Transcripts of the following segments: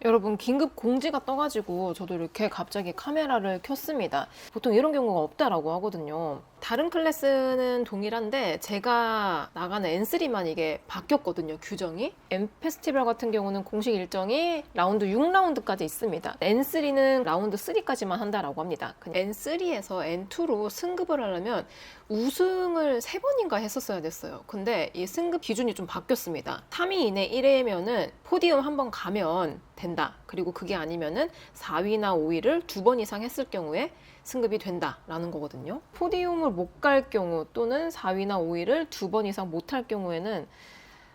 여러분 긴급 공지가 떠가지고 저도 이렇게 갑자기 카메라를 켰습니다. 보통 이런 경우가 없다라고 하거든요. 다른 클래스는 동일한데 제가 나가는 N3만 이게 바뀌었거든요, 규정이. M 페스티벌 같은 경우는 공식 일정이 라운드 6라운드까지 있습니다. N3는 라운드 3까지만 한다라고 합니다. N3에서 N2로 승급을 하려면 우승을 3번인가 했었어야 됐어요. 근데 이 승급 기준이 좀 바뀌었습니다. 3위 이내 1회면은 포디움 한 번 가면 된다. 그리고 그게 아니면은 4위나 5위를 2번 이상 했을 경우에 승급이 된다라는 거거든요. 포디움을 못 갈 경우 또는 4위나 5위를 2번 이상 못 할 경우에는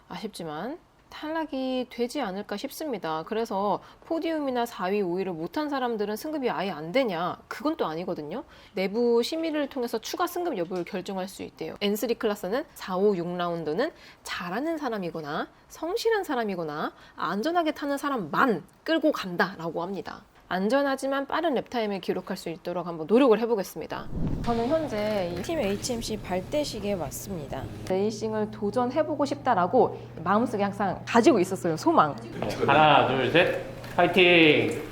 아쉽지만 탈락이 되지 않을까 싶습니다. 그래서 포디움이나 4위, 5위를 못한 사람들은 승급이 아예 안 되냐? 그건 또 아니거든요. 내부 심의를 통해서 추가 승급 여부를 결정할 수 있대요. N3 클래스는 4, 5, 6라운드는 잘하는 사람이거나 성실한 사람이거나 안전하게 타는 사람만 끌고 간다라고 합니다. 안전하지만 빠른 랩타임을 기록할 수 있도록 한번 노력을 해보겠습니다. 저는 현재 이 팀 HMC 발대식에 왔습니다. 레이싱을 도전해보고 싶다라고 마음속에 항상 가지고 있었어요, 소망. 하나, 둘, 셋, 파이팅!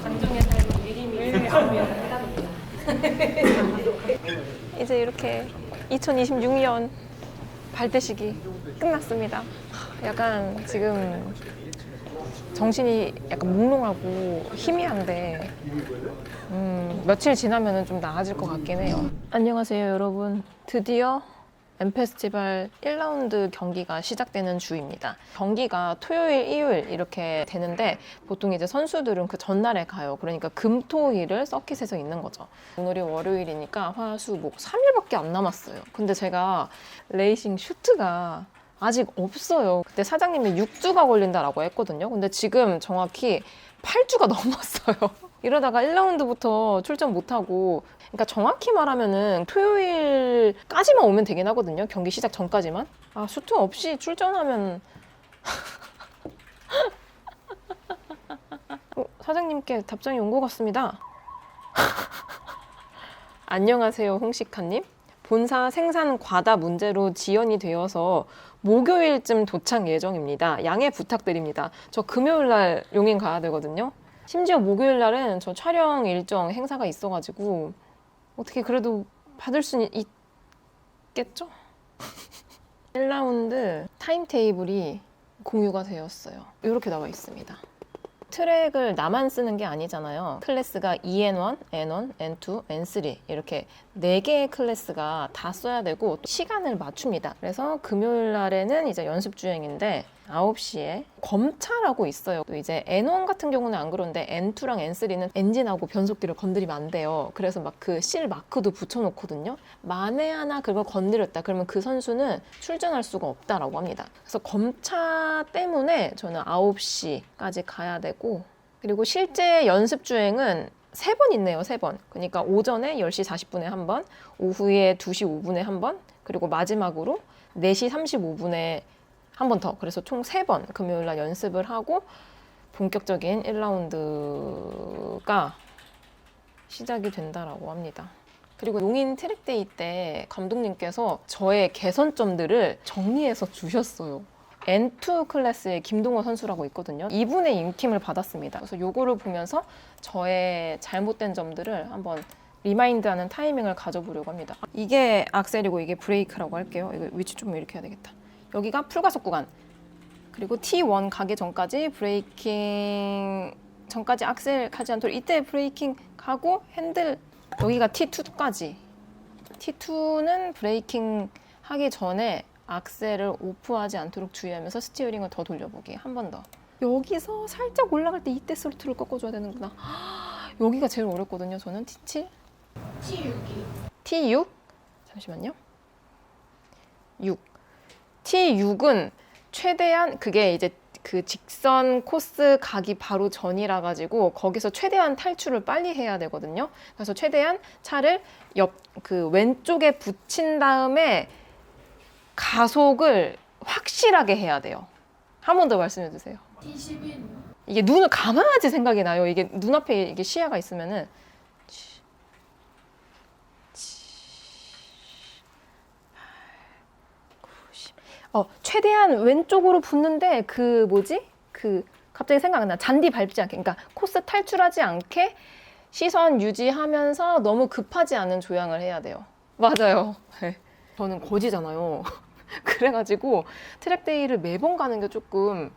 감정의 삶을 미리미리 해답입니다. 이제 이렇게 2026년 발대식이 끝났습니다. 약간 지금 정신이 약간 몽롱하고 희미한데 며칠 지나면 좀 나아질 것 같긴 해요. 안녕하세요 여러분. 드디어 M 페스티벌 1라운드 경기가 시작되는 주입니다. 경기가 토요일, 일요일 이렇게 되는데 보통 이제 선수들은 그 전날에 가요. 그러니까 금, 토, 일을 서킷에서 있는 거죠. 오늘이 월요일이니까 화, 수, 목 3일밖에 안 남았어요. 근데 제가 레이싱 슈트가 아직 없어요. 그때 사장님이 6주가 걸린다라고 했거든요. 근데 지금 정확히 8주가 넘었어요. 이러다가 1라운드부터 출전 못하고, 그러니까 정확히 말하면은 토요일까지만 오면 되긴 하거든요. 경기 시작 전까지만. 아, 슈트 없이 출전하면 사장님께 답장이 온 것 같습니다. 안녕하세요, 홍식카님. 본사 생산 과다 문제로 지연이 되어서 목요일쯤 도착 예정입니다. 양해 부탁드립니다. 저 금요일 날 용인 가야 되거든요. 심지어 목요일 날은 저 촬영 일정 행사가 있어가지고 어떻게 그래도 받을 수는 있겠죠? 1라운드 타임테이블이 공유가 되었어요. 이렇게 나와 있습니다. 트랙을 나만 쓰는 게 아니잖아요. 클래스가 EN1, N1, N2, N3 이렇게 4개의 클래스가 다 써야 되고 시간을 맞춥니다. 그래서 금요일 날에는 이제 연습 주행인데 9시에 검차라고 있어요. 또 이제 N1 같은 경우는 안 그런데 N2랑 N3는 엔진하고 변속기를 건드리면 안 돼요. 그래서 막 그 실 마크도 붙여놓거든요. 만에 하나 그걸 건드렸다 그러면 그 선수는 출전할 수가 없다라고 합니다. 그래서 검차 때문에 저는 9시까지 가야 되고, 그리고 실제 연습 주행은 3번 있네요. 3번. 그러니까 오전에 10시 40분에 한 번, 오후에 2시 5분에 한 번, 그리고 마지막으로 4시 35분에 한 번 더. 그래서 총 3번 금요일 날 연습을 하고 본격적인 1라운드가 시작이 된다라고 합니다. 그리고 용인 트랙데이 때 감독님께서 저의 개선점들을 정리해서 주셨어요. N2 클래스의 김동호 선수라고 있거든요. 이분의 인팀을 받았습니다. 그래서 요거를 보면서 저의 잘못된 점들을 한번 리마인드하는 타이밍을 가져보려고 합니다. 이게 악셀이고 이게 브레이크라고 할게요. 이거 위치 좀 이렇게 해야 되겠다. 여기가 풀가속 구간, 그리고 T1 가기 전까지 브레이킹 전까지 악셀 가지 않도록 이때 브레이킹 가고 핸들, 여기가 T2까지. T2는 브레이킹 하기 전에 악셀을 오프하지 않도록 주의하면서 스티어링을 더 돌려보기. 한 번 더. 여기서 살짝 올라갈 때 이때 스로틀을 꺾어줘야 되는구나. 여기가 제일 어렵거든요. 저는 T7? T6? 잠시만요. 6. T6은 최대한 그게 이제 그 직선 코스 가기 바로 전이라 가지고 거기서 최대한 탈출을 빨리 해야 되거든요. 그래서 최대한 차를 그 왼쪽에 붙인 다음에 가속을 확실하게 해야 돼요. 한 번 더 말씀해 주세요. T11. 이게 눈을 감아야지 생각이 나요. 이게 눈앞에 이게 시야가 있으면은 최대한 왼쪽으로 붙는데 그 뭐지? 갑자기 생각나. 잔디 밟지 않게. 그러니까 코스 탈출하지 않게 시선 유지하면서 너무 급하지 않은 조향을 해야 돼요. 맞아요. 네. 저는 거지잖아요. 그래가지고 트랙데이를 매번 가는 게 조금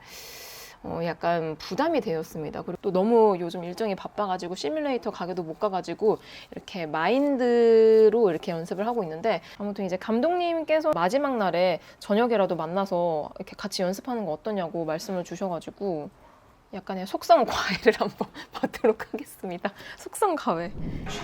약간 부담이 되었습니다. 그리고 또 너무 요즘 일정이 바빠가지고 시뮬레이터 가게도 못 가가지고 이렇게 마인드로 이렇게 연습을 하고 있는데, 아무튼 이제 감독님께서 마지막 날에 저녁에라도 만나서 이렇게 같이 연습하는 거 어떠냐고 말씀을 주셔가지고 약간의 속성 과외를 한번 받도록 하겠습니다. 속성 과외.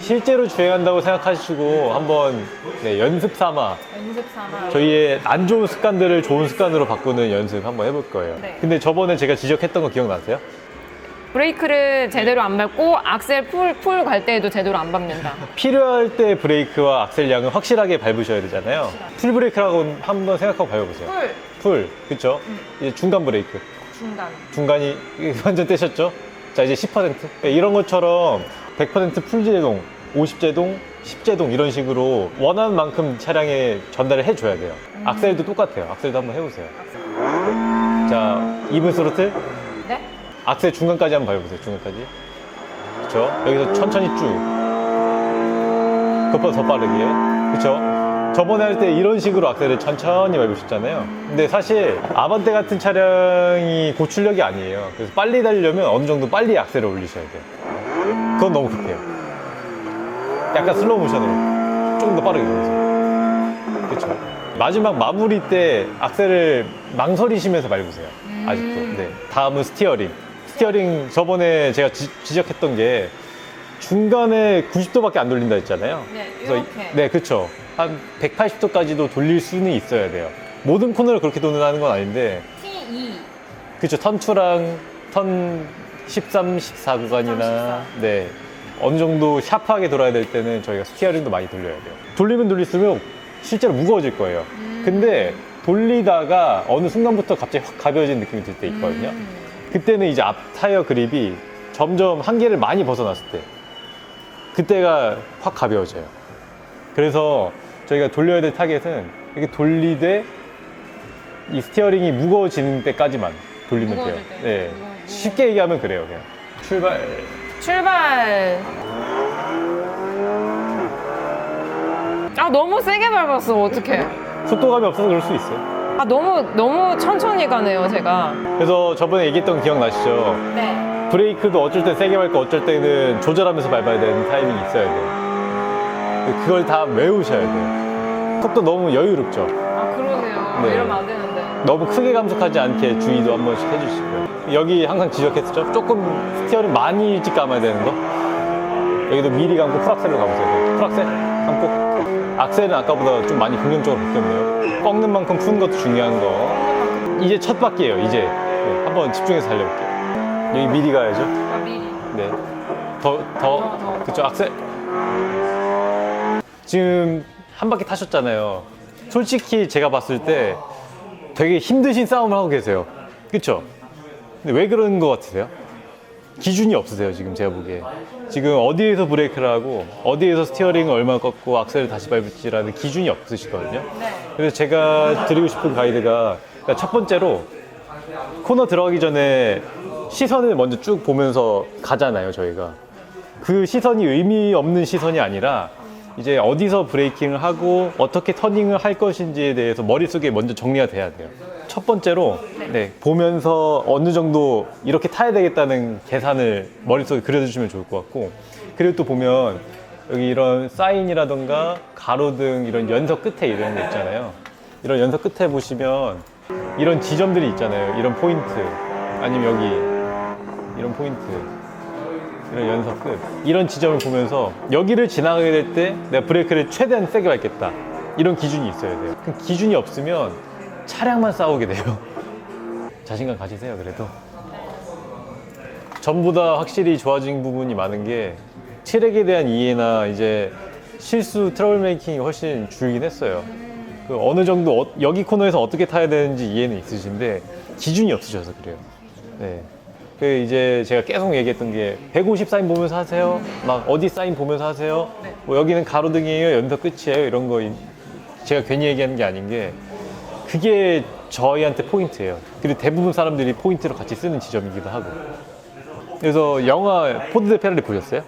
실제로 주행한다고 생각하시고 한번 연습 삼아 연습 삼아. 저희의 안 좋은 습관들을 좋은 습관으로 바꾸는 연습 한번 해볼 거예요. 네. 근데 저번에 제가 지적했던 거 기억나세요? 브레이크를 제대로 안 밟고 악셀 풀 갈 때에도 제대로 안 밟는다. 필요할 때 브레이크와 악셀 양을 확실하게 밟으셔야 되잖아요. 풀 브레이크라고 한번 생각하고 밟아보세요. 풀, 그쵸? 이제 중간 브레이크. 중간이 완전 떼셨죠? 자, 이제 10%. 이런 것처럼 100% 풀제동, 50제동, 10제동 이런 식으로 원하는 만큼 차량에 전달을 해줘야 돼요. 악셀도 똑같아요. 악셀도 한번 해보세요. 자, 이븐 스로틀. 네? 악셀 중간까지 한번 밟아보세요. 중간까지. 그쵸? 여기서 천천히 쭉. 그것보다 더 빠르게. 그쵸? 저번에 할 때 이런 식으로 악셀을 천천히 밟으셨잖아요. 근데 사실 아반떼 같은 차량이 고출력이 아니에요. 그래서 빨리 달리려면 어느 정도 빨리 악셀을 올리셔야 돼요. 그건 너무 급해요. 약간 슬로우 모션으로 조금 더 빠르게 돌려서. 그렇죠. 마지막 마무리 때 악셀을 망설이시면서 밟으세요. 아직도. 네. 다음은 스티어링. 스티어링 저번에 제가 지적했던 게 중간에 90도밖에 안 돌린다 했잖아요. 네, 그래서 이렇게. 네, 그렇죠. 한 180도까지도 돌릴 수는 있어야 돼요. 모든 코너를 그렇게 도는다는 건 아닌데. T2. 그렇죠. 턴2랑 턴 13, 14 구간이나 13, 14. 네. 어느 정도 샤프하게 돌아야 될 때는 저희가 스티어링도 많이 돌려야 돼요. 돌리면 돌릴수록 실제로 무거워질 거예요. 근데 돌리다가 어느 순간부터 갑자기 확 가벼워진 느낌이 들 때 있거든요. 그때는 이제 앞 타이어 그립이 점점 한계를 많이 벗어났을 때 그때가 확 가벼워져요. 그래서 저희가 돌려야 될 타겟은 이렇게 돌리되 이 스티어링이 무거워지는 때까지만 돌리면 돼요. 무거워질 때. 네. 쉽게 얘기하면 그래요. 그냥 출발. 아, 너무 세게 밟았어. 어떡해. 속도감이 없어서 그럴 수 있어요. 아, 너무 천천히 가네요, 제가. 그래서 저번에 얘기했던 거 기억나시죠? 네. 브레이크도 어쩔 때 세게 밟고 어쩔 때는 조절하면서 밟아야 되는 타이밍이 있어야 돼요. 그걸 다 외우셔야 돼요. 속도 너무 여유롭죠? 아, 그러게요. 네. 이러면 안 되는데. 너무 크게 감속하지 않게 주의도 한 번씩 해주시고요. 여기 항상 지적했었죠? 조금 스티어링 많이 일찍 감아야 되는 거. 여기도 미리 감고 풀악셀로 가보세요. 풀악셀 감고. 악셀은 아까보다 좀 많이 긍정적으로 바뀌었네요. 꺾는 만큼 푸는 것도 중요한 거. 이제 첫 바퀴예요. 이제 네, 한번 집중해서 달려볼게요. 여기 미리 가야죠. 아, 미리. 네. 더. 그쵸, 악셀. 지금 한 바퀴 타셨잖아요. 솔직히 제가 봤을 때 되게 힘드신 싸움을 하고 계세요. 그쵸? 근데 왜 그런 것 같으세요? 기준이 없으세요, 지금 제가 보기에. 지금 어디에서 브레이크를 하고, 어디에서 스티어링을 얼마 꺾고, 악셀을 다시 밟을지라는 기준이 없으시거든요. 네. 그래서 제가 드리고 싶은 가이드가, 그러니까 첫 번째로, 코너 들어가기 전에 시선을 먼저 쭉 보면서 가잖아요, 저희가. 그 시선이 의미 없는 시선이 아니라, 이제 어디서 브레이킹을 하고 어떻게 터닝을 할 것인지에 대해서 머릿속에 먼저 정리가 돼야 돼요. 첫 번째로 네, 보면서 어느 정도 이렇게 타야 되겠다는 계산을 머릿속에 그려주시면 좋을 것 같고, 그리고 또 보면 여기 이런 사인이라던가 가로등 이런 연석 끝에 이런 거 있잖아요. 이런 연석 끝에 보시면 이런 지점들이 있잖아요. 이런 포인트 아니면 여기 이런 포인트, 이런 연석 끝, 이런 지점을 보면서 여기를 지나가게 될 때 내가 브레이크를 최대한 세게 밟겠다, 이런 기준이 있어야 돼요. 그 기준이 없으면 차량만 싸우게 돼요. 자신감 가지세요. 그래도 전보다 확실히 좋아진 부분이 많은 게 트랙에 대한 이해나 이제 실수 트러블 메이킹이 훨씬 줄긴 했어요. 그 어느 정도 여기 코너에서 어떻게 타야 되는지 이해는 있으신데 기준이 없으셔서 그래요. 네. 그 이제 제가 계속 얘기했던 게 150 사인 보면서 하세요. 막 어디 사인 보면서 하세요. 뭐 여기는 가로등이에요, 연석 끝이에요, 이런 거 제가 괜히 얘기하는 게 아닌 게, 그게 저희한테 포인트예요. 그리고 대부분 사람들이 포인트로 같이 쓰는 지점이기도 하고. 그래서 영화 포드 대 페라리 보셨어요?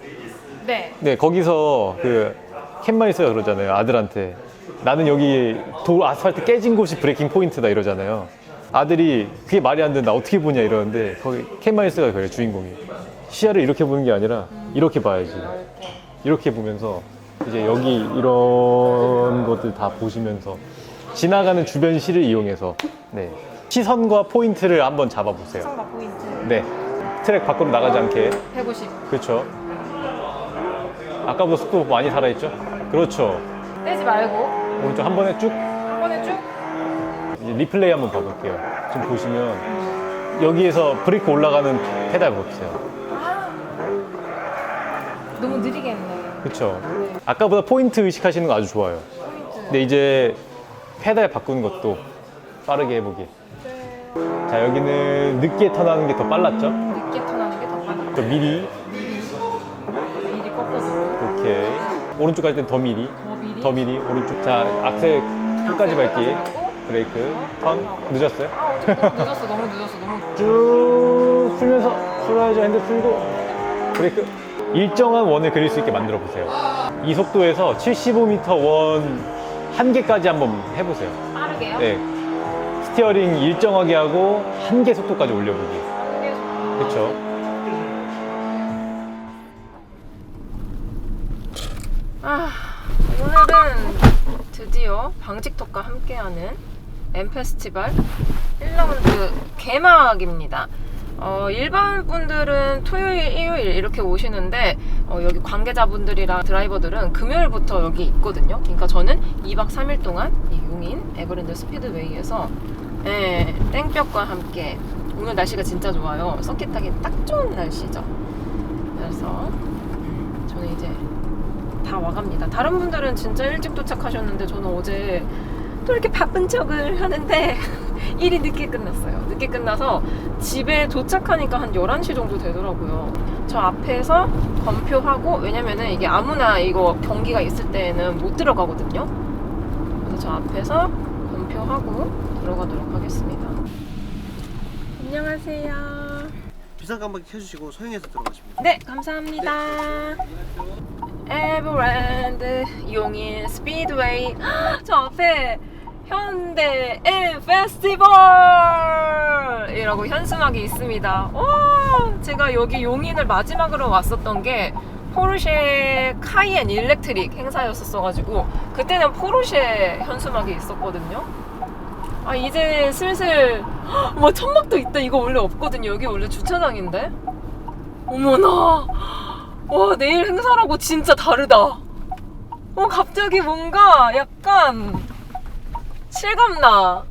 네. 네, 거기서 그 켄마이스가 그러잖아요. 아들한테 나는 여기 아스팔트 깨진 곳이 브레이킹 포인트다 이러잖아요. 아들이 그게 말이 안 된다 어떻게 보냐 이러는데 거기 켄마이스가 그래요, 주인공이. 시야를 이렇게 보는 게 아니라 이렇게 봐야지. 이렇게 보면서 이제 여기 이런 것들 다 보시면서 지나가는 주변 시를 이용해서 네. 시선과 포인트를 한번 잡아보세요. 상가 포인트. 네, 트랙 밖으로 나가지 않게. 150. 그렇죠. 아까보다 속도 많이 살아있죠? 그렇죠. 떼지 말고 오른쪽 한 번에 쭉 한 번에 쭉. 이제 리플레이 한번 봐볼게요. 지금 보시면 여기에서 브레이크 올라가는 페달 보세요. 너무 느리게 했네. 그렇죠. 아까보다 포인트 의식하시는 거 아주 좋아요. 포인트. 근데 이제 페달 바꾸는 것도 빠르게 해보기. 자, 여기는 늦게 턴하는 게 더 빨랐죠? 늦게 턴하는 게 더 빨라. 또 미리. 미리 꺾어서. 오케이. 오른쪽 갈 땐 더 미리. 더 미리. 더 미리. 오른쪽. 자, 악셀 끝까지 밟기. 브레이크. 턴. 늦었어요? 너무 늦었어. 너무. 쭉 풀면서 풀어야죠. 핸들 풀고 브레이크. 일정한 원을 그릴 수 있게 만들어 보세요. 이 속도에서 75m 원 한 개까지 한번 해보세요. 빠르게요? 네. 스티어링 일정하게 하고 한 개 속도까지 올려보기. 그렇죠. 오늘은 드디어 방직톡과 함께하는 엠페스티벌 1라운드 개막입니다. 일반 분들은 토요일, 일요일 이렇게 오시는데 여기 관계자분들이랑 드라이버들은 금요일부터 여기 있거든요. 그러니까 저는 2박 3일 동안 이 용인 에버랜드 스피드웨이에서 땡볕과 함께 오늘 날씨가 진짜 좋아요. 서킷 타기 딱 좋은 날씨죠. 그래서 저는 이제 다 와갑니다. 다른 분들은 진짜 일찍 도착하셨는데 저는 어제 또 이렇게 바쁜 척을 하는데 일이 늦게 끝났어요. 늦게 끝나서 집에 도착하니까 한 11시 정도 되더라고요. 저 앞에서 검표하고, 왜냐면은 이게 아무나 이거 경기가 있을 때는 못 들어가거든요. 그래서 저 앞에서 검표하고 들어가도록 하겠습니다. 안녕하세요. 비상깜빡이 켜주시고 소형에서 들어가십니다. 네, 감사합니다. 에버랜드 용인 스피드웨이. 저 앞에 현대 엠 페스티벌 이라고 현수막이 있습니다. 와, 제가 여기 용인을 마지막으로 왔었던 게 포르쉐 카이엔 일렉트릭 행사였었어가지고 그때는 포르쉐 현수막이 있었거든요. 이제 슬슬 뭐 천막도 있다. 이거 원래 없거든요. 여기 원래 주차장인데. 어머나, 와, 내일 행사라고 진짜 다르다. 갑자기 뭔가 약간 실감나.